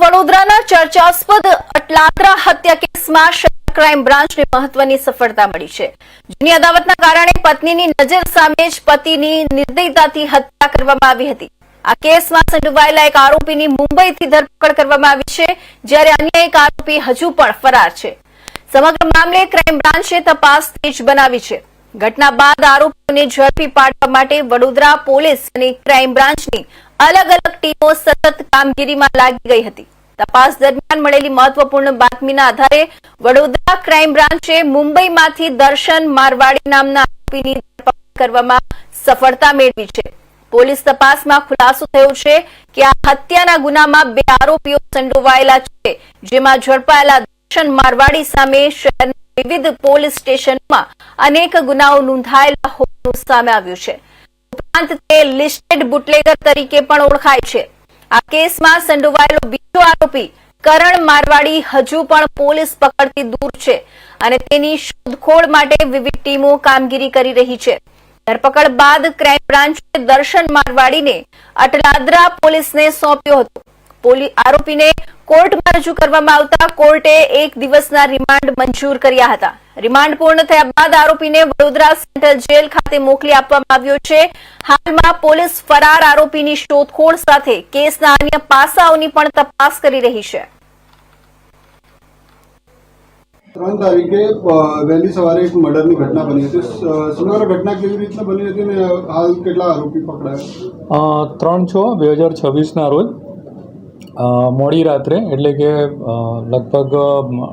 વડોદરાના ચર્ચાસ્પદ અટલાદરા હત્યા કેસમાં શહેર ક્રાઇમ બ્રાન્ચને મહત્વની સફળતા મળી છે. જૂની અદાવતના કારણે પત્નીની નજર સામે જ પતિની નિર્દયતાથી હત્યા કરવામાં આવી હતી. આ કેસમાં સંડોવાયેલા એક આરોપીની મુંબઈથી ધરપકડ કરવામાં આવી છે, જ્યારે અન્ય એક આરોપી હજુ પણ ફરાર છે. સમગ્ર મામલે ક્રાઇમ બ્રાન્ચે તપાસ તેજ બનાવી છે. ઘટના બાદ આરોપીઓને ઝડપી પાડવા માટે વડોદરા પોલીસ અને ક્રાઇમ બ્રાન્ચની અલગ અલગ ટીમો સતત કામગીરીમાં લાગી ગઈ હતી. તપાસ દરમિયાન મળેલી મહત્વપૂર્ણ બાતમીના આધારે વડોદરા ક્રાઇમ બ્રાન્ચે મુંબઈમાંથી દર્શન મારવાડી નામના આરોપીની ધરપકડ કરવામાં સફળતા મેળવી છે. પોલીસ તપાસમાં ખુલાસો થયો છે કે આ હત્યાના ગુનામાં 2 આરોપીઓ સંડોવાયેલા છે, જેમાં ઝડપાયેલા દર્શન મારવાડી સામે શહેરના વિવિધ પોલીસ સ્ટેશનમાં અનેક ગુનાઓ નોંધાયેલા હોવાનું સામે આવ્યું છે. ઉપરાંત તે લિસ્ટેડ બુટલેગર તરીકે પણ ઓળખાય છે. આ કેસમાં સંડોવાયેલો બીજો આરોપી કરણ મારવાડી હજુ પણ પોલીસ પકડથી દૂર છે અને તેની શોધખોળ માટે વિવિધ ટીમો કામગીરી કરી રહી છે. ધરપકડ બાદ ક્રાઇમ બ્રાન્ચે દર્શન મારવાડીને અટલાદરા પોલીસને સોંપ્યો હતો. આરોપીને કોર્ટમાં રજૂ કરવામાં આવતા કોર્ટે 1 દિવસના રિમાન્ડ મંજૂર કર્યા હતા. રિમાન્ડ પૂર્ણ થયા બાદ આરોપીને વડોદરા સેન્ટ્રલ જેલ ખાતે મોકલી આપવામાં આવ્યો છે. હાલમાં પોલીસ ફરાર આરોપીની શોધખોળ સાથે કેસના અન્ય પાસાઓની પણ તપાસ કરી રહી છે. 3 તારીખે વહેલી સવારે એક મર્ડરની ઘટના બની હતી. સમગ્ર ઘટના કેવી રીતના બની હતી ને હાલ કેટલા આરોપી પકડાયા? 3/6/2026 રોજ મોડી રાત્રે એટલે કે લગભગ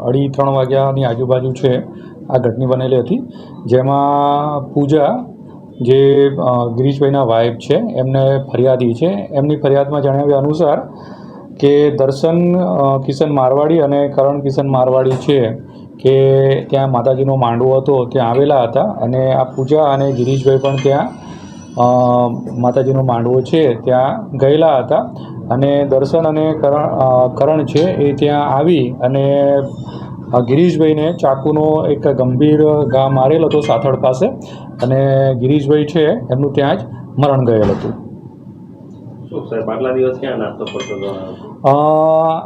2:30-3 વાગ્યાની આજુબાજુ છે આ ઘટના બનેલી હતી, જેમાં પૂજા જે ગિરીશભાઈના વાઇફ છે એમને ફરિયાદી છે. એમની ફરિયાદમાં જણાવ્યા અનુસાર કે દર્શન કિશન મારવાડી અને કરણ કિશન મારવાડી છે કે ત્યાં માતાજીનો માંડવો હતો ત્યાં આવેલા હતા અને આ પૂજા અને ગિરીશભાઈ પણ ત્યાં માતાજીનો માંડવો છે ત્યાં ગયેલા હતા અને દર્શન અને કરણ છે એ ત્યાં આવી અને ગિરીશભાઈને ચાકુનો એક ગંભીર ઘા મારેલ હતો સાથળ પાસે અને ગિરીશભાઈ છે એમનું ત્યાં જ મરણ ગયેલ હતું.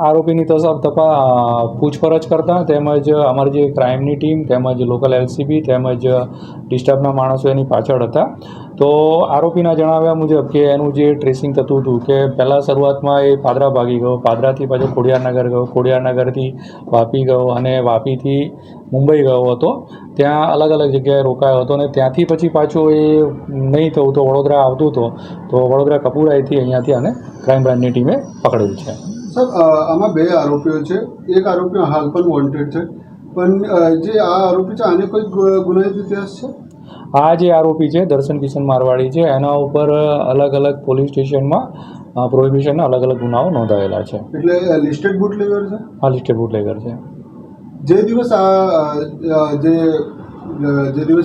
આરોપીની પૂછપરછ કરતા તેમજ અમારી જે ક્રાઇમની ટીમ તેમજ લોકલ LCB તેમજ ડિસ્ટર્બના માણસો એની પાછળ હતા. તો આરોપીના જણાવ્યા મુજબ કે એનું જે ટ્રેસિંગ થતું હતું કે પહેલાં શરૂઆતમાં એ પાદરા ભાગી ગયો, પાદરાથી પાછો ખોડિયારનગર ગયો, ખોડિયારનગરથી વાપી ગયો અને વાપીથી મુંબઈ ગયો હતો. ત્યાં અલગ અલગ જગ્યાએ રોકાયો હતો અને ત્યાંથી પછી પાછો એ નહીં થયું તો વડોદરા આવતું હતો તો વડોદરા કપૂરાઈથી અહીંયાથી અને ક્રાઇમ બ્રાન્ચની ટીમે પકડેલ છે. સર, આમાં 2 આરોપીઓ છે. એક આરોપી હાલ પણ વોન્ટેડ છે, પણ જે આ આરોપી છે આને કોઈ ગુનાહિત ઇતિહાસ છે? આ જે આરોપી છે દર્શન કિશન મારવાડી છે એના ઉપર અલગ અલગ પોલીસ સ્ટેશનમાં પ્રોહિબિશનના અલગ અલગ ગુનાઓ નોંધાયેલા છે. એટલે લિસ્ટેડ બુટલેગર છે? હા, લિસ્ટેડ બુટલેગર છે. જે દિવસ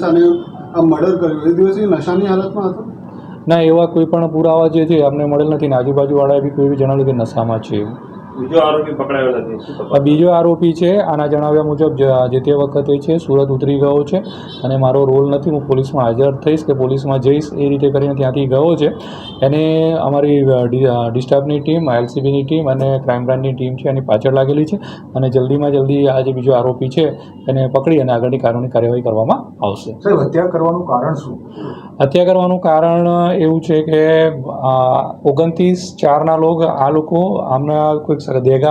આને આ મર્ડર કર્યું એ દિવસે નશાની હાલતમાં હતો? ના, એવા કોઈ પણ પુરાવા જે છે અમને મળેલ નથી ને આજુબાજુવાળાએ બી કોઈ બી જણાવ્યું કે નશામાં છે એવું. બીજો આરોપી પકડાયો નથી? બીજો આરોપી છે આના જણાવ્યા મુજબ જે તે વખતે છે સુરત ઉતરી ગયો છે અને મારો રોલ નથી, હું પોલીસમાં હાજર થઈશ કે પોલીસમાં જઈશ એ રીતે કરીને ત્યાંથી ગયો છે. એને અમારી ડિસ્ટર્બની ટીમ, LCBની ટીમ અને ક્રાઇમ બ્રાન્ચની ટીમ છે એની પાછળ લાગેલી છે અને જલ્દીમાં જલ્દી આ જે બીજો આરોપી છે એને પકડી અને આગળની કાનૂની કાર્યવાહી કરવામાં આવશે. સાહેબ, હત્યા કરવાનું કારણ શું? હત્યા કરવાનું કારણ એવું છે કે 29/4 આ લોકો આમના કોઈક દેગા